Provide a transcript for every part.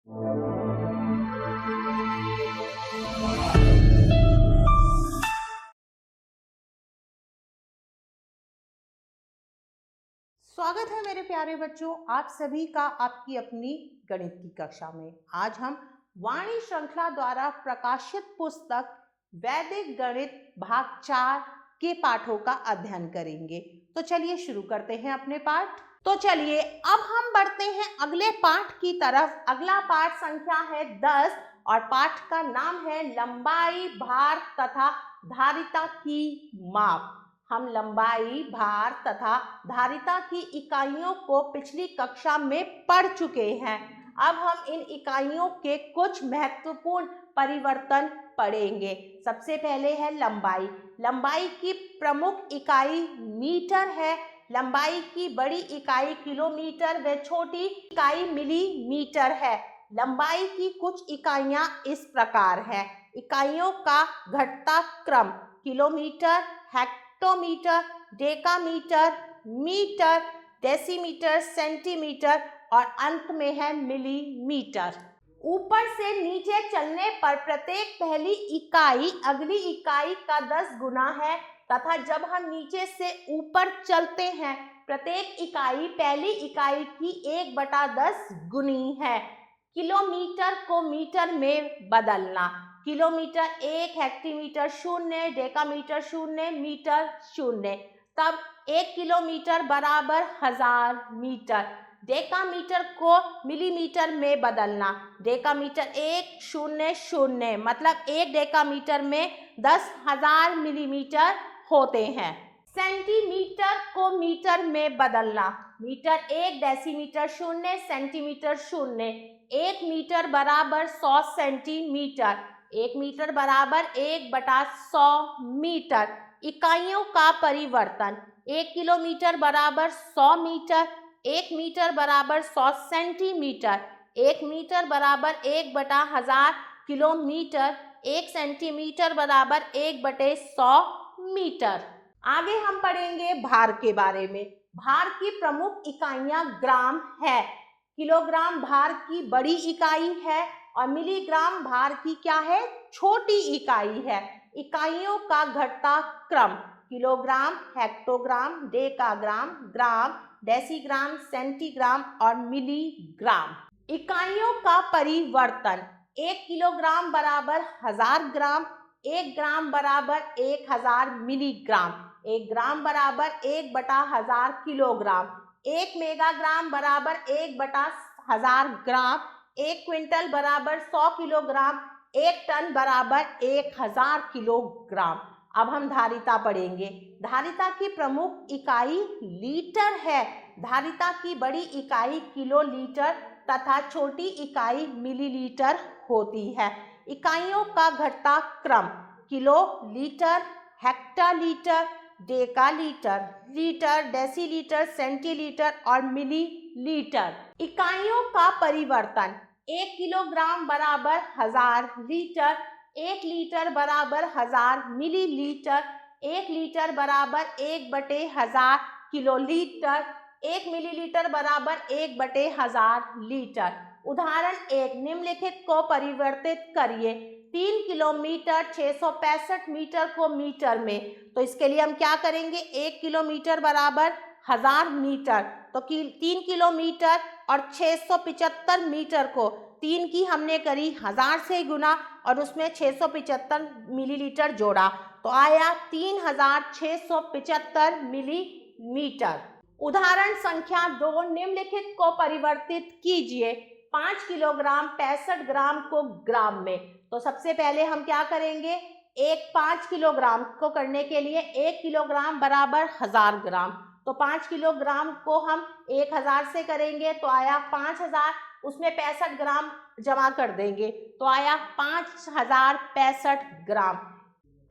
स्वागत है मेरे प्यारे बच्चों, आप सभी का आपकी अपनी गणित की कक्षा में। आज हम वाणी श्रृंखला द्वारा प्रकाशित पुस्तक वैदिक गणित भाग 4 के पाठों का अध्ययन करेंगे। तो चलिए शुरू करते हैं अपने पाठ। तो चलिए अब हम बढ़ते हैं अगले पाठ की तरफ। अगला पाठ संख्या है 10 और पाठ का नाम है लंबाई, भार तथा धारिता की माप। हम लंबाई, भार तथा धारिता की इकाइयों को पिछली कक्षा में पढ़ चुके हैं। अब हम इन इकाइयों के कुछ महत्वपूर्ण परिवर्तन पढ़ेंगे। सबसे पहले है लंबाई। लंबाई की प्रमुख इकाई मीटर है। लंबाई की बड़ी इकाई किलोमीटर व छोटी इकाई मिलीमीटर है। लंबाई की कुछ इकाइयां इस प्रकार है। इकाइयों का घटता क्रम kilometre, hectometre, decametre, metre, decimetre, centimetre और अंत में है मिलीमीटर। ऊपर से नीचे चलने पर प्रत्येक पहली इकाई अगली इकाई का 10 गुना है तथा जब हम नीचे से ऊपर चलते हैं प्रत्येक इकाई पहली इकाई की 1/10 गुनी है। किलोमीटर को मीटर में बदलना। Kilometre 1, hectometre 0, decametre 0, metre 0। तब 1 किलोमीटर बराबर 1000 मीटर। डेकामीटर को मिलीमीटर में बदलना। डेकामीटर 1, 0, 0 मतलब 1 डेकामीटर में 10,000 मिलीमीटर होते हैं। सेंटीमीटर को मीटर में बदलना। Metre 1, decimetre 0, centimetre 0। 1 मीटर बराबर 100 सेंटीमीटर। 1 मीटर बराबर 1/100 मीटर। इकाइयों का परिवर्तन। 1 किलोमीटर बराबर 100 मीटर। 1 मीटर बराबर 100 सेंटीमीटर। 1 मीटर बराबर 1/1000 किलोमीटर। 1 सेंटीमीटर बराबर 1/100 मीटर। आगे हम पढ़ेंगे भार के बारे में। भार की प्रमुख इकाइयां ग्राम है। किलोग्राम भार की बड़ी इकाई है और मिलीग्राम भार की क्या है, छोटी इकाई है। इकाइयों का घटता क्रम किलोग्राम, हेक्टोग्राम, डेकाग्राम, ग्राम, डेसीग्राम, सेंटीग्राम और मिलीग्राम। इकाइयों का परिवर्तन। 1 किलोग्राम बराबर 1000 ग्राम। 1 ग्राम बराबर 1000 मिलीग्राम। 1 ग्राम बराबर 1/1000 किलोग्राम। 1 मेगाग्राम बराबर 1/1000 ग्राम। 1 क्विंटल बराबर 100 किलोग्राम। 1 टन बराबर 1000 किलोग्राम। अब हम धारिता पढ़ेंगे। धारिता की प्रमुख इकाई लीटर है। धारिता की बड़ी इकाई किलोलीटर तथा छोटी इकाई मिलीलीटर होती है। इकाइयों का घटता क्रम किलोलीटर, हेक्टालीटर, डेकालीटर, लीटर, डेसीलीटर, सेंटीलीटर और मिलीलीटर। इकाइयों का परिवर्तन। 1 किलोग्राम बराबर 1000 लीटर। 1 लीटर बराबर 1000 मिलीलीटर। 1 लीटर बराबर 1/1000 किलोलीटर। 1 मिलीलीटर बराबर 1/1000 लीटर। उदाहरण 1, निम्नलिखित को परिवर्तित करिए। 3 किलोमीटर 665 मीटर को मीटर में, तो इसके लिए हम क्या करेंगे, 1 किलोमीटर बराबर 1000 मीटर, तो 3 किलोमीटर और 675 मीटर को 3 की हमने करी 1000 से गुना और उसमें 675 मिलीलीटर जोड़ा तो आया 3675 मिलीमीटर। उदाहरण संख्या 2, निम्नलिखित को परिवर्तित कीजिए। 5 किलोग्राम 65 ग्राम को ग्राम में, तो सबसे पहले हम क्या करेंगे, 5 किलोग्राम को करने के लिए 1 किलोग्राम बराबर 1000 ग्राम, तो 5 किलोग्राम को हम 1000 से करेंगे तो आया 5000, उसमें 65 ग्राम जमा कर देंगे तो आया 5065 ग्राम।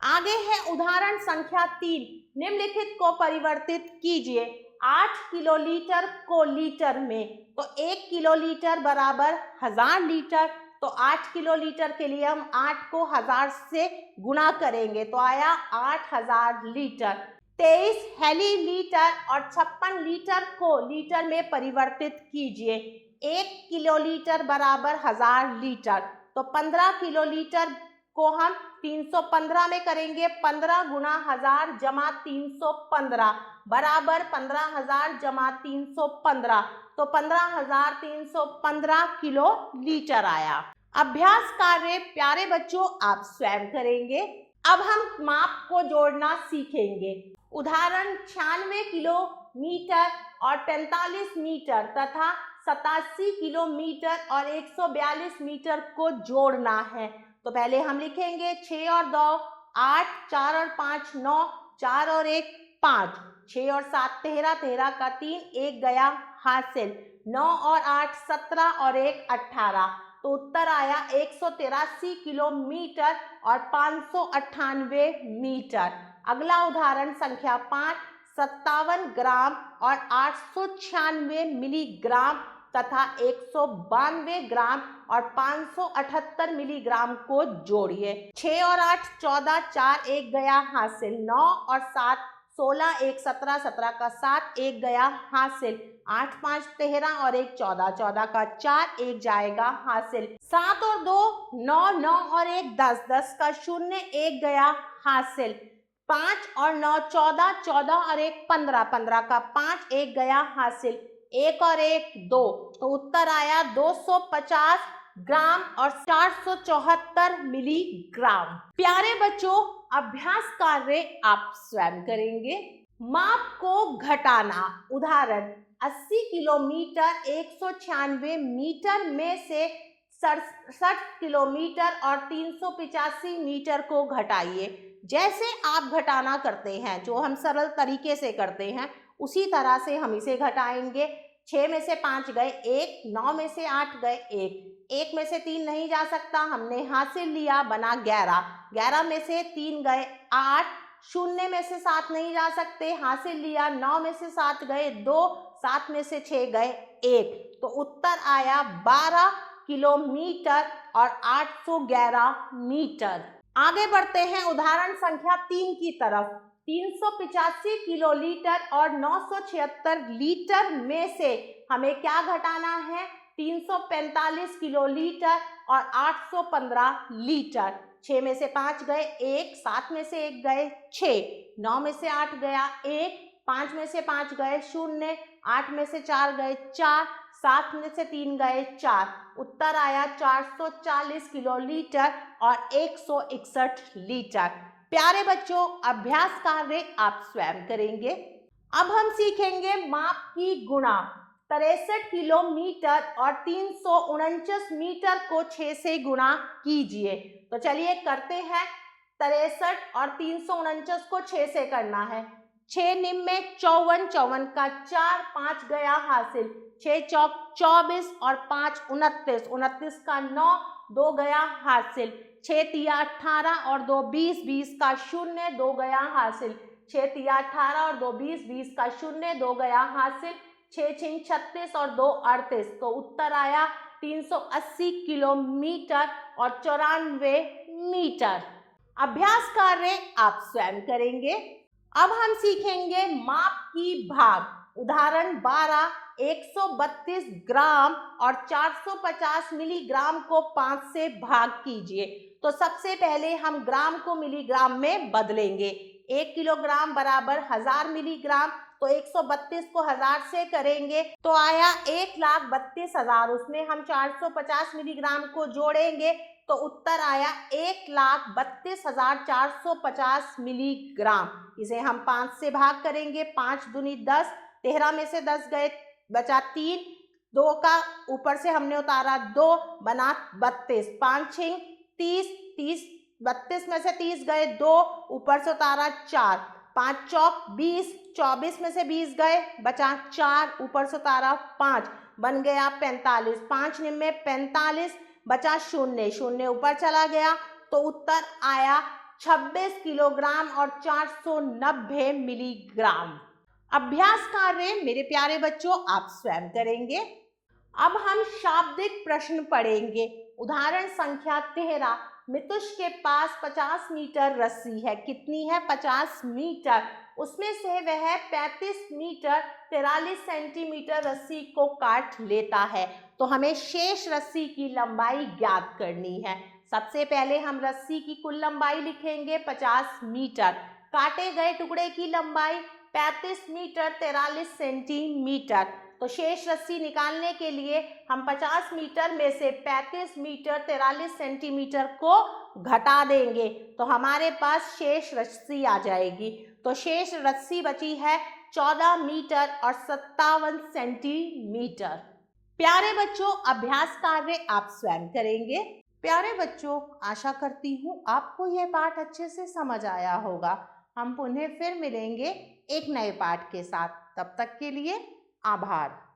आगे है उदाहरण संख्या 3, निम्नलिखित को परिवर्तित कीजिए। 8 किलोलीटर को लीटर में, तो 1 किलोलीटर बराबर 1000 लीटर, तो 8 किलोलीटर के लिए हम 8 को 1000 से गुणा करेंगे तो आया 8000 लीटर। 23 हेलीलीटर और 56 लीटर को लीटर में परिवर्तित कीजिए। 1 किलोलीटर बराबर 1000 लीटर। तो 15 किलोलीटर को हम 315 में करेंगे। 15 गुना 1000 जमा 315 बराबर 15,000 जमा 315, तो 15,315 किलो लीटर आया। अभ्यास कार्य प्यारे बच्चों आप स्वयं करेंगे। अब हम माप को जोड़ना सीखेंगे। उदाहरण 96 किलोमीटर और 45 मीटर तथा 87 किलोमीटर और 142 मीटर को जोड़ना है। तो पहले हम लिखेंगे 6 और 2 8, 4 और 5 9, 4 और 1 5, 6 और 7 13, 13 का 3 1 गया हासिल, 9 और 8 17 और 1 18, तो उत्तर आया 183 किलोमीटर और 598 मीटर। अगला उदाहरण संख्या 5, 57 ग्राम और 896 मिलीग्राम तथा 192 ग्राम और 578 मिलीग्राम को जोड़िए। 6 और 8 14, 4 1 गया हासिल, 9 और 7 16 1 17, 17 का 7 1 गया हासिल, 8 5 13 और 1 14, 14 का 4 1 जाएगा हासिल, 7 और 2 9, 9 और 1 10, 10 का 0 1 गया हासिल, 5 और 9 14, 14 और 1 15, 15 का 5 1 गया हासिल, 1 और 1 2, तो उत्तर आया 250 ग्राम और 474 मिलीग्राम। प्यारे बच्चों अभ्यास कार्य आप स्वयं करेंगे। माप को घटाना। उदाहरण 80 किलोमीटर 196 मीटर में से 67 किलोमीटर और 385 मीटर को घटाइए। जैसे आप घटाना करते हैं, जो हम सरल तरीके से करते हैं, उसी तरह से हम इसे घटाएंगे। 6 में से 5 गए 1, 9 में से 8 गए 1, 1 में से 3 नहीं जा सकता, हमने हासिल लिया बना 11, 11 में से 3 गए 8, 0 में से 7 नहीं जा सकते, हासिल लिया, 9 में से 7 गए 2, 7 में से 6 गए 1, तो उत्तर आया 12 किलोमीटर और 811 मीटर। आगे बढ़ते हैं उदाहरण संख्या 3 की तरफ। 385 किलोलीटर और 976 लीटर में से हमें क्या घटाना है? 345 किलोलीटर और 815 लीटर। 6 में से 5 गए 1, 7 में से 1 गए 6, 9 में से 8 गया 1, 5 में से 5 गए 0, 8 में से 4 गए 4, 7 में से 3 गए 4, उत्तर आया 440 किलोलीटर और 161 लीटर। प्यारे बच्चों अभ्यास कार्य आप स्वयं करेंगे। अब हम सीखेंगे माप की गुणा। 63 किलोमीटर और 349 मीटर को 6 से गुणा कीजिए। तो चलिए करते हैं। 63 और 349 को 6 से करना है। 6 निम में 54, 54 का 4 5 गया हासिल, 6 चौक 24 और 5 29, 29 का 9 2 गया हासिल, 6 तिया 18 और 2 20, 20 का 0 2 गया हासिल, 6 तिया 18 और 2 20, 20 का 0 2 गया हासिल, 6 छिंग 36 और 2 38, तो उत्तर आया 380 किलोमीटर और 94 मीटर। अभ्यास कार्य आप स्वयं करेंगे। अब हम सीखेंगे माप की भाग। उदाहरण 12 132 ग्राम और 450 मिलीग्राम को 5 से भाग कीजिए। तो सबसे पहले हम ग्राम को मिलीग्राम में बदलेंगे। 1 किलोग्राम बराबर 1000 मिलीग्राम, तो 132 को 1000 से करेंगे तो आया 1,32,000। उसमें हम 450 मिलीग्राम को जोड़ेंगे तो उत्तर आया 1,32,450 मिलीग्राम। इसे हम 5 से भाग करेंगे। 5 दूनी 10, 13 में से 10 गए बचा 3, 2 का ऊपर से हमने उतारा 2 बना 32, 5 छिंग 30, 30 32 में से 30 गए 2 ऊपर से उतारा 4, 5 चौक 20, 24 में से 20 गए बचा 4 ऊपर से उतारा 5 बन गया 45, 5 निम में 45 बचा 0, 0 ऊपर चला गया तो उत्तर आया 26 किलोग्राम और 490 मिलीग्राम। अभ्यास कार्य मेरे प्यारे बच्चों आप स्वयं करेंगे। अब हम शाब्दिक प्रश्न पढ़ेंगे। उदाहरण संख्या 13, मितुष के पास 50 मीटर रस्सी है। कितनी है? 50 मीटर। उसमें से वह 35 मीटर 43 सेंटीमीटर रस्सी को काट लेता है। तो हमें शेष रस्सी की लंबाई ज्ञात करनी है। सबसे पहले हम रस्सी की कुल लंबाई लिखेंगे 50 मीटर। काटे गए टुकड़े की लंबाई 35 मीटर 43 सेंटीमीटर। तो शेष रस्सी निकालने के लिए हम 50 मीटर में से 35 मीटर 43 सेंटीमीटर को घटा देंगे तो हमारे पास शेष रस्सी आ जाएगी। तो शेष रस्सी बची है 14 मीटर और 57 सेंटीमीटर। प्यारे बच्चों, अभ्यास कार्य आप स्वयं करेंगे। प्यारे बच्चों, आशा करती हूँ आपको यह पाठ अच्छे से समझ आया होगा। हम पुनः फिर मिलेंगे एक नए पाठ के साथ। तब तक के लिए आभार।